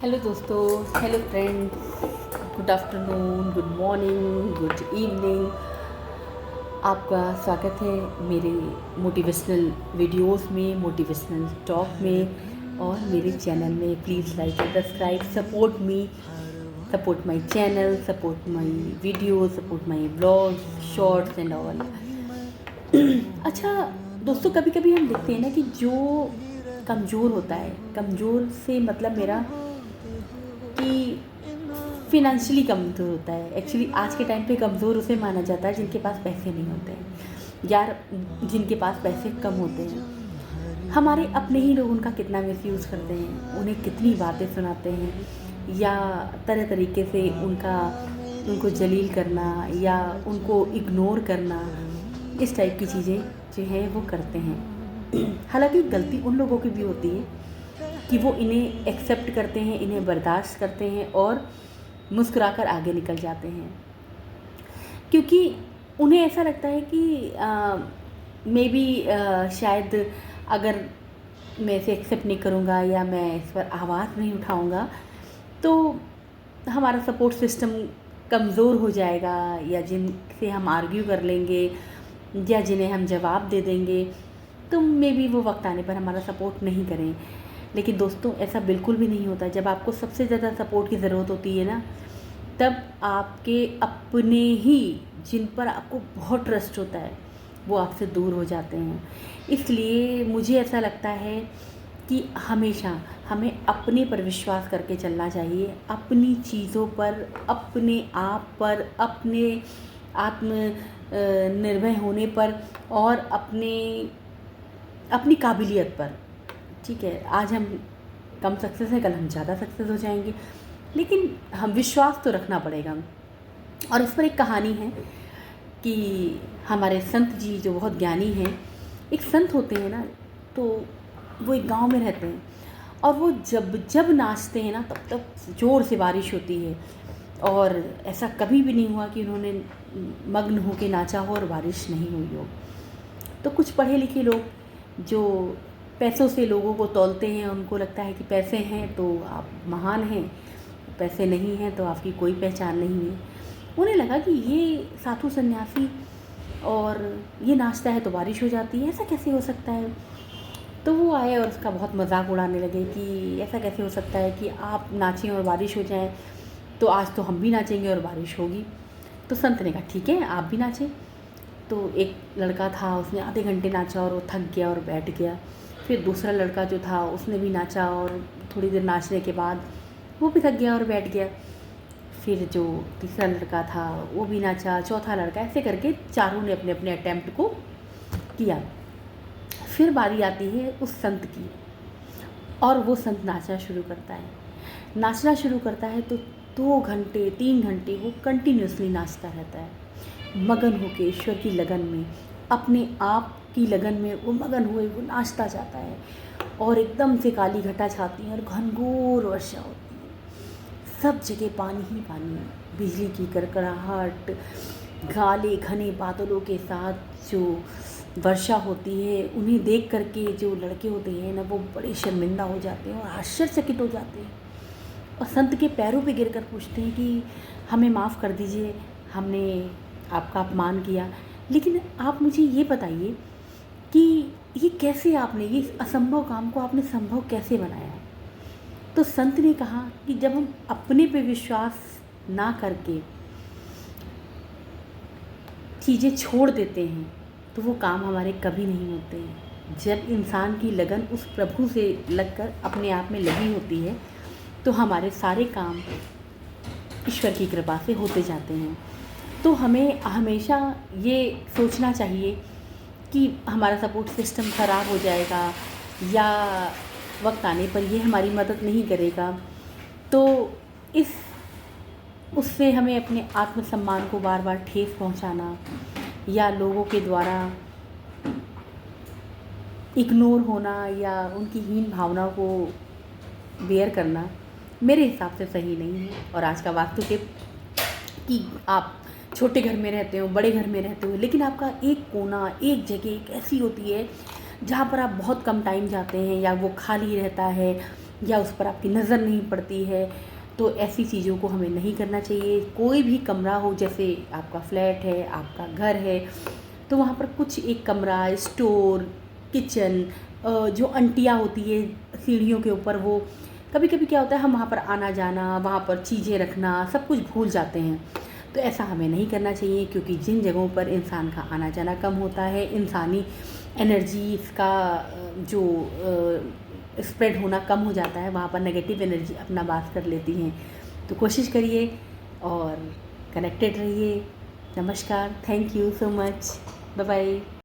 Hello दोस्तों, hello friends, good afternoon, good morning, good evening. आपका स्वागत है मेरे मोटिवेशनल वीडियोस में, मोटिवेशनल टॉक में और मेरे चैनल में। Please like and subscribe, support me, support my channel, support my videos, support my blogs, shorts and all. अच्छा दोस्तों, कभी कभी हम देखते हैं ना कि जो कमज़ोर होता है, कमज़ोर से मतलब मेरा कि फिनेंशियली कमज़ोर होता है। एक्चुअली आज के टाइम पे कमज़ोर उसे माना जाता है जिनके पास पैसे नहीं होते हैं, यार जिनके पास पैसे कम होते हैं। हमारे अपने ही लोग उनका कितना मिसयूज़ करते हैं, उन्हें कितनी बातें सुनाते हैं या तरह तरीके से उनको जलील करना या उनको इग्नोर करना, इस टाइप की चीज़ें जो हैं वो करते हैं। हालांकि गलती उन लोगों की भी होती है कि वो इन्हें एक्सेप्ट करते हैं, इन्हें बर्दाश्त करते हैं और मुस्कुराकर आगे निकल जाते हैं, क्योंकि उन्हें ऐसा लगता है कि मे बी शायद अगर मैं इसे एक्सेप्ट नहीं करूँगा या मैं इस पर आवाज़ नहीं उठाऊँगा तो हमारा सपोर्ट सिस्टम कमज़ोर हो जाएगा, या जिनसे हम आर्ग्यू कर लेंगे या जिन्हें हम जवाब दे देंगे तो मे बी वो वक्त आने पर हमारा सपोर्ट नहीं करें। लेकिन दोस्तों, ऐसा बिल्कुल भी नहीं होता। जब आपको सबसे ज़्यादा सपोर्ट की ज़रूरत होती है ना, तब आपके अपने ही, जिन पर आपको बहुत ट्रस्ट होता है, वो आपसे दूर हो जाते हैं। इसलिए मुझे ऐसा लगता है कि हमेशा हमें अपने पर विश्वास करके चलना चाहिए, अपनी चीज़ों पर, अपने आप पर, अपने आत्म निर्भर होने पर और अपनी काबिलियत पर। ठीक है, आज हम कम सक्सेस हैं, कल हम ज़्यादा सक्सेस हो जाएंगे, लेकिन हम विश्वास तो रखना पड़ेगा। और इस पर एक कहानी है कि हमारे संत जी जो बहुत ज्ञानी हैं, एक संत होते हैं ना, तो वो एक गांव में रहते हैं और वो जब जब नाचते हैं ना तब तब ज़ोर से बारिश होती है। और ऐसा कभी भी नहीं हुआ कि उन्होंने मग्न होकर नाचा हो और बारिश नहीं हुई हो। तो कुछ पढ़े लिखे लोग जो पैसों से लोगों को तौलते हैं, उनको लगता है कि पैसे हैं तो आप महान हैं, पैसे नहीं हैं तो आपकी कोई पहचान नहीं है। उन्हें लगा कि ये साधु सन्यासी और ये नाचता है तो बारिश हो जाती है, ऐसा कैसे हो सकता है। तो वो आए और उसका बहुत मजाक उड़ाने लगे कि ऐसा कैसे हो सकता है कि आप नाचें और बारिश हो जाए, तो आज तो हम भी नाचेंगे और बारिश होगी। तो संत ने कहा ठीक है, आप भी नाचें। तो एक लड़का था, उसने आधे घंटे नाचा और वो थक गया और बैठ गया। फिर दूसरा लड़का जो था उसने भी नाचा और थोड़ी देर नाचने के बाद वो भी थक गया और बैठ गया। फिर जो तीसरा लड़का था वो भी नाचा, चौथा लड़का, ऐसे करके चारों ने अपने अपने अटेम्प्ट को किया। फिर बारी आती है उस संत की और वो संत नाचना शुरू करता है। नाचना शुरू करता है तो 2 घंटे 3 घंटे वो कंटिन्यूसली नाचता रहता है, मगन होकर ईश्वर की लगन में, अपने आप की लगन में वो मगन हुए वो नाचता जाता है। और एकदम से काली घटा छाती है और घनघोर वर्षा होती है, सब जगह पानी ही पानी, बिजली की कड़कड़ाहट, काले घने बादलों के साथ जो वर्षा होती है, उन्हें देख करके जो लड़के होते हैं ना, वो बड़े शर्मिंदा हो जाते हैं और आश्चर्यचकित हो जाते हैं और संत के पैरों पे गिरकर पूछते हैं कि हमें माफ़ कर दीजिए, हमने आपका अपमान किया, लेकिन आप मुझे ये बताइए कि ये कैसे, आपने ये असंभव काम को आपने संभव कैसे बनाया। तो संत ने कहा कि जब हम अपने पे विश्वास ना करके चीज़ें छोड़ देते हैं तो वो काम हमारे कभी नहीं होते हैं। जब इंसान की लगन उस प्रभु से लगकर अपने आप में लगी होती है तो हमारे सारे काम ईश्वर की कृपा से होते जाते हैं। तो हमें हमेशा ये सोचना चाहिए कि हमारा सपोर्ट सिस्टम ख़राब हो जाएगा या वक्त आने पर ये हमारी मदद नहीं करेगा, तो उससे हमें अपने आत्मसम्मान को बार बार ठेस पहुंचाना या लोगों के द्वारा इग्नोर होना या उनकी हीन भावनाओं को बेयर करना मेरे हिसाब से सही नहीं है। और आज का वास्तविक कि आप छोटे घर में रहते हो, बड़े घर में रहते हो, लेकिन आपका एक कोना, एक जगह एक ऐसी होती है जहाँ पर आप बहुत कम टाइम जाते हैं या वो खाली रहता है या उस पर आपकी नज़र नहीं पड़ती है, तो ऐसी चीज़ों को हमें नहीं करना चाहिए। कोई भी कमरा हो, जैसे आपका फ्लैट है, आपका घर है, तो वहाँ पर कुछ एक कमरा, स्टोर, किचन, जो अंटियाँ होती है सीढ़ियों के ऊपर, वो कभी कभी क्या होता है हम वहाँ पर आना जाना, वहाँ पर चीज़ें रखना, सब कुछ भूल जाते हैं। तो ऐसा हमें नहीं करना चाहिए, क्योंकि जिन जगहों पर इंसान का आना जाना कम होता है, इंसानी एनर्जी का जो स्प्रेड होना कम हो जाता है, वहाँ पर नेगेटिव एनर्जी अपना वास कर लेती हैं। तो कोशिश करिए और कनेक्टेड रहिए। नमस्कार, thank you so much, bye bye.